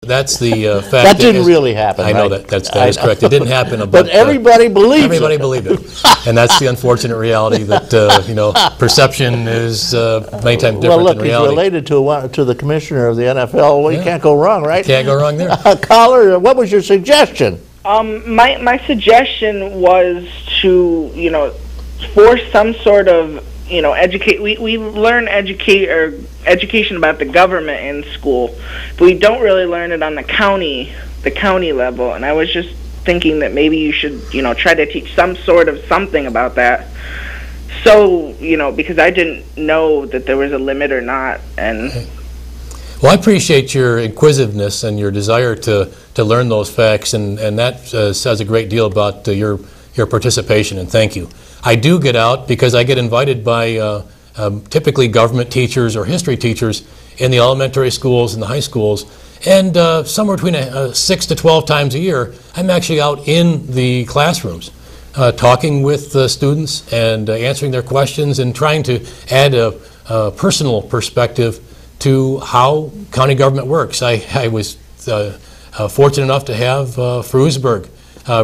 That's the fact. That didn't really happen. I know right? that is correct. It didn't happen, but everybody believed everybody it. believed it, and that's the unfortunate reality that perception is many times different well, look, than reality. he's related to the commissioner of the NFL. Well, you can't go wrong, right? Can't go wrong there. Caller, what was your suggestion? My suggestion was to force some sort of educate. We learn education about the government in school, but we don't really learn it on the county level. And I was just thinking that maybe you should try to teach some sort of something about that. So because I didn't know that there was a limit or not. And well, I appreciate your inquisitiveness and your desire to learn those facts, and that says a great deal about your participation, and thank you. I do get out because I get invited by typically government teachers or history teachers in the elementary schools and the high schools, and somewhere between 6 to 12 times a year, I'm actually out in the classrooms talking with the students and answering their questions and trying to add a personal perspective to how county government works. I was fortunate enough to have Frewsburg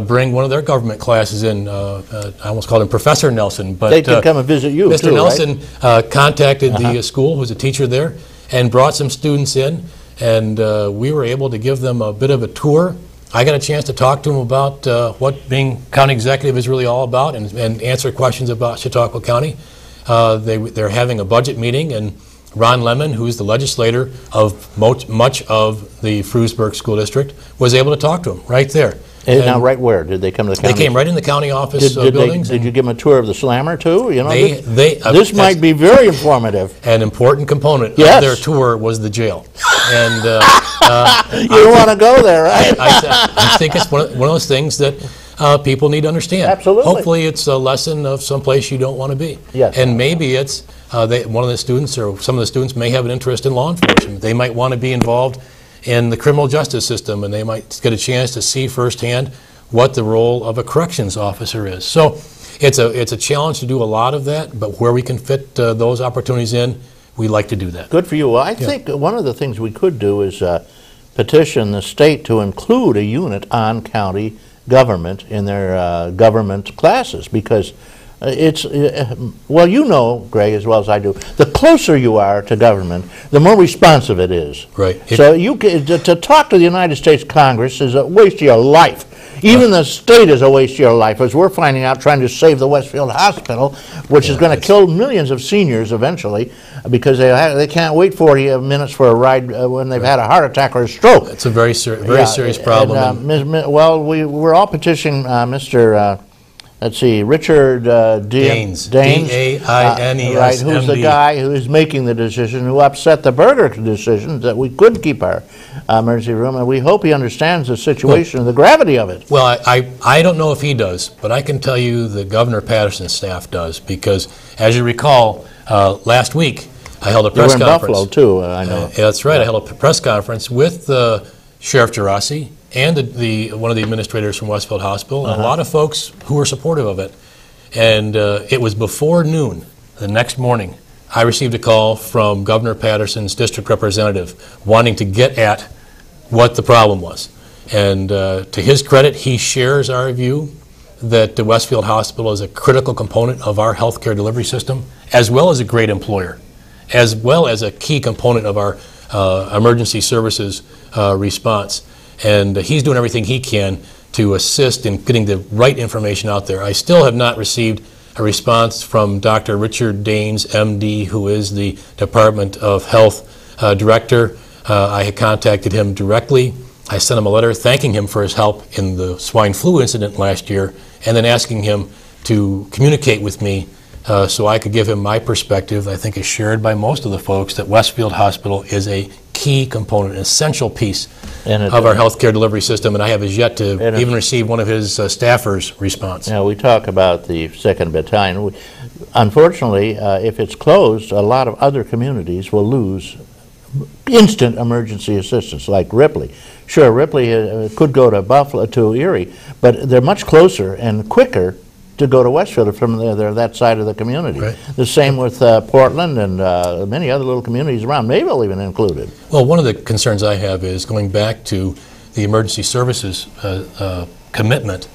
bring one of their government classes in. I almost called him Professor Nelson, but they could come and visit you. Mr. too, Nelson right? contacted the school, who's a teacher there, and brought some students in, and we were able to give them a bit of a tour. I got a chance to talk to them about what being county executive is really all about, and answer questions about Chautauqua County. They're having a budget meeting, and Ron Lemon, who's the legislator of much of the Frewsburg School District, was able to talk to them right there. And now, right where? Did they come to the county? They came right in the county office buildings. Did you give them a tour of the Slammer, too? This might be very informative. An important component of their tour was the jail. And you don't want to go there, right? I think it's one of those things that people need to understand. Absolutely. Hopefully it's a lesson of someplace you don't want to be. Yes. And maybe it's one of the students or some of the students may have an interest in law enforcement. They might want to be involved in the criminal justice system, and they might get a chance to see firsthand what the role of a corrections officer is. So it's a challenge to do a lot of that, but where we can fit those opportunities in, we like to do that. Good for you. Well, I think one of the things we could do is petition the state to include a unit on county government in their government classes, because it's, well, you know, Greg, as well as I do, the closer you are to government, the more responsive it is. Right. So to talk to the United States Congress is a waste of your life. Even the state is a waste of your life, as we're finding out trying to save the Westfield Hospital, which is going to kill millions of seniors eventually, because they can't wait 40 minutes for a ride when they've had a heart attack or a stroke. It's a very serious problem. Well, we're all petitioning Mr. Let's see, Richard Daines, D-A-I-N-E-S, right, who's the guy who is making the decision, who upset the Berger decision that we could keep our emergency room, and we hope he understands the situation and the gravity of it. Well, I don't know if he does, but I can tell you the Governor Patterson's staff does, because as you recall, last week I held a press conference. You were in Buffalo too, I know. That's right. I held a press conference with Sheriff Gerasi and one of the administrators from Westfield Hospital, and a lot of folks who were supportive of it. And it was before noon the next morning, I received a call from Governor Patterson's district representative wanting to get at what the problem was. And to his credit, he shares our view that the Westfield Hospital is a critical component of our healthcare delivery system, as well as a great employer, as well as a key component of our emergency services response. And he's doing everything he can to assist in getting the right information out there. I still have not received a response from Dr. Richard Daines, MD, who is the Department of Health Director. I had contacted him directly. I sent him a letter thanking him for his help in the swine flu incident last year, and then asking him to communicate with me so I could give him my perspective. I think is shared by most of the folks that Westfield Hospital is a key component, an essential piece of our healthcare delivery system, and I have as yet to even receive one of his staffers' response. Now, we talk about the 2nd Battalion. Unfortunately, if it's closed, a lot of other communities will lose instant emergency assistance, like Ripley. Sure, Ripley could go to Buffalo, to Erie, but they're much closer and quicker to go to Westfield from they're that side of the community. Right. The same with Portland and many other little communities around, Mayville even included. Well, one of the concerns I have is going back to the emergency services commitment.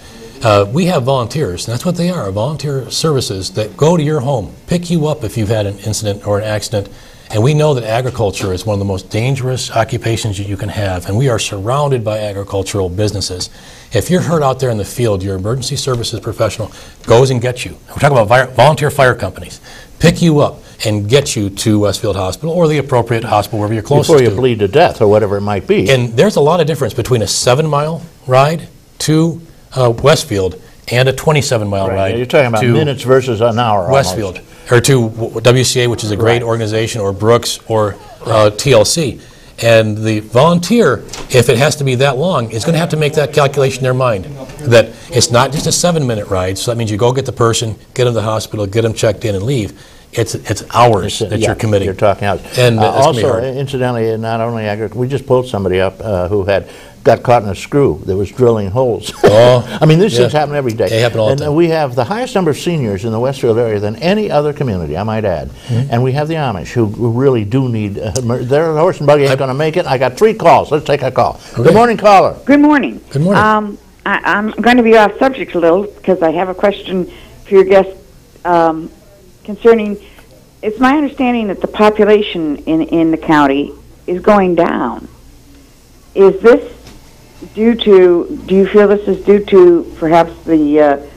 We have volunteers, and that's what they are, volunteer services that go to your home, pick you up if you've had an incident or an accident. And we know that agriculture is one of the most dangerous occupations that you can have, and we are surrounded by agricultural businesses. If you're hurt out there in the field, your emergency services professional goes and gets you. We're talking about volunteer fire companies. Pick you up and get you to Westfield Hospital or the appropriate hospital wherever you're closest to. Before you bleed to death or whatever it might be. And there's a lot of difference between a 7-mile ride to Westfield and a 27-mile ride. You're talking about to minutes versus an hour Westfield, almost. or to WCA, which is a great organization, or Brooks, or TLC. And the volunteer, if it has to be that long, is going to have to make that calculation in their mind, that it's not just a 7-minute ride, so that means you go get the person, get them to the hospital, get them checked in, and leave. It's hours that you're committing. You're talking hours. And also, incidentally, not only we just pulled somebody up who got caught in a screw that was drilling holes. Oh, I mean, these things happen every day. They happen all the time. And we have the highest number of seniors in the Westfield area than any other community, I might add. And we have the Amish who really do need, their horse and buggy ain't going to make it. I got 3 calls. Let's take a call. Okay. Good morning, caller. Good morning. Good morning. I'm going to be off subject a little because I have a question for your guest concerning, it's my understanding that the population in the county is going down. Is this due to, do you feel this is due to perhaps the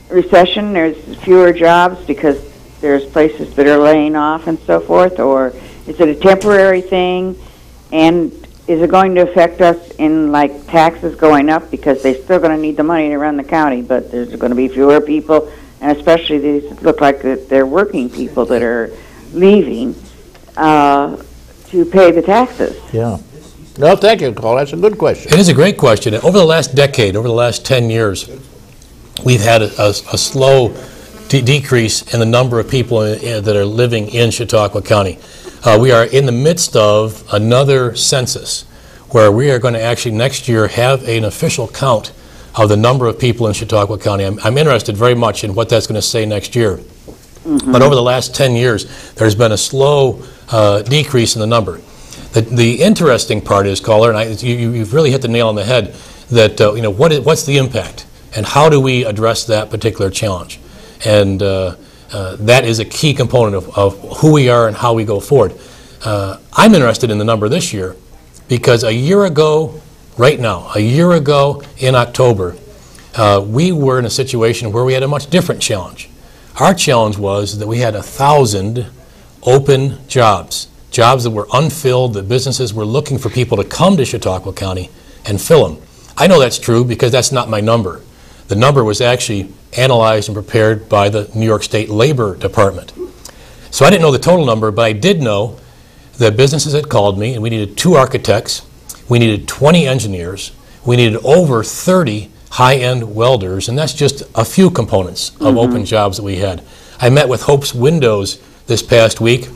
recession? There's fewer jobs because there's places that are laying off and so forth, or is it a temporary thing? And is it going to affect us in like taxes going up because they're still going to need the money to run the county, but there's going to be fewer people, and especially these look like they're working people that are leaving to pay the taxes? Yeah. No, thank you, Cole. That's a good question. It is a great question. Over the last decade, over the last 10 years, we've had a slow decrease in the number of people that are living in Chautauqua County. We are in the midst of another census where we are going to actually next year have an official count of the number of people in Chautauqua County. I'm interested very much in what that's going to say next year. Mm-hmm. But over the last 10 years, there's been a slow decrease in the number. The interesting part is, caller, and you've really hit the nail on the head, that what's the impact, and how do we address that particular challenge? And that is a key component of who we are and how we go forward. I'm interested in the number this year because a year ago, right now, a year ago in October, we were in a situation where we had a much different challenge. Our challenge was that we had 1,000 open jobs that were unfilled, that businesses were looking for people to come to Chautauqua County and fill them. I know that's true because that's not my number. The number was actually analyzed and prepared by the New York State Labor Department. So I didn't know the total number, but I did know that businesses had called me, and we needed 2 architects, we needed 20 engineers, we needed over 30 high-end welders, and that's just a few components of open jobs that we had. I met with Hope's Windows this past week,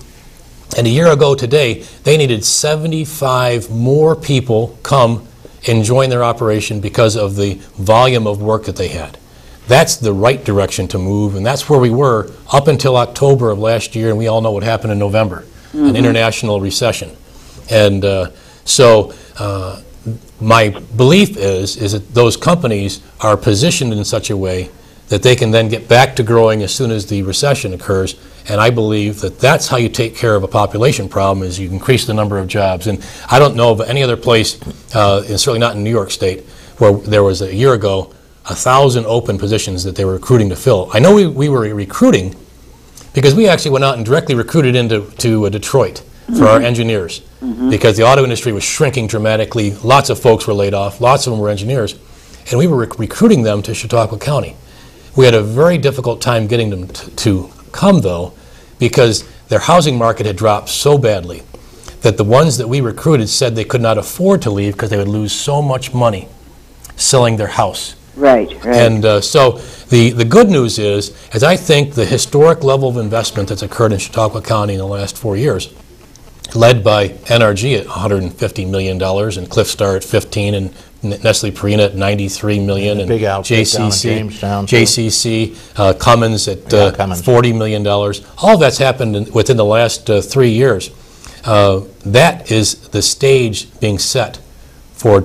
and a year ago today, they needed 75 more people come and join their operation because of the volume of work that they had. That's the right direction to move, and that's where we were up until October of last year, and we all know what happened in November, an international recession. And so my belief is that those companies are positioned in such a way that they can then get back to growing as soon as the recession occurs. And I believe that that's how you take care of a population problem, is you increase the number of jobs. And I don't know of any other place, and certainly not in New York State, where there was a year ago 1,000 open positions that they were recruiting to fill. I know we were recruiting because we actually went out and directly recruited into Detroit for our engineers because the auto industry was shrinking dramatically. Lots of folks were laid off. Lots of them were engineers. And we were recruiting them to Chautauqua County. We had a very difficult time getting them to come, though, because their housing market had dropped so badly that the ones that we recruited said they could not afford to leave because they would lose so much money selling their house. Right. And so the good news is I think the historic level of investment that's occurred in Chautauqua County in the last 4 years led by NRG at $150 million, and Cliff Star at 15, and Nestle Purina at $93 million, and big outfit down in Jamestown, too. JCC, Cummins at Cummins. $40 million. All of that's happened within the last 3 years. That is the stage being set for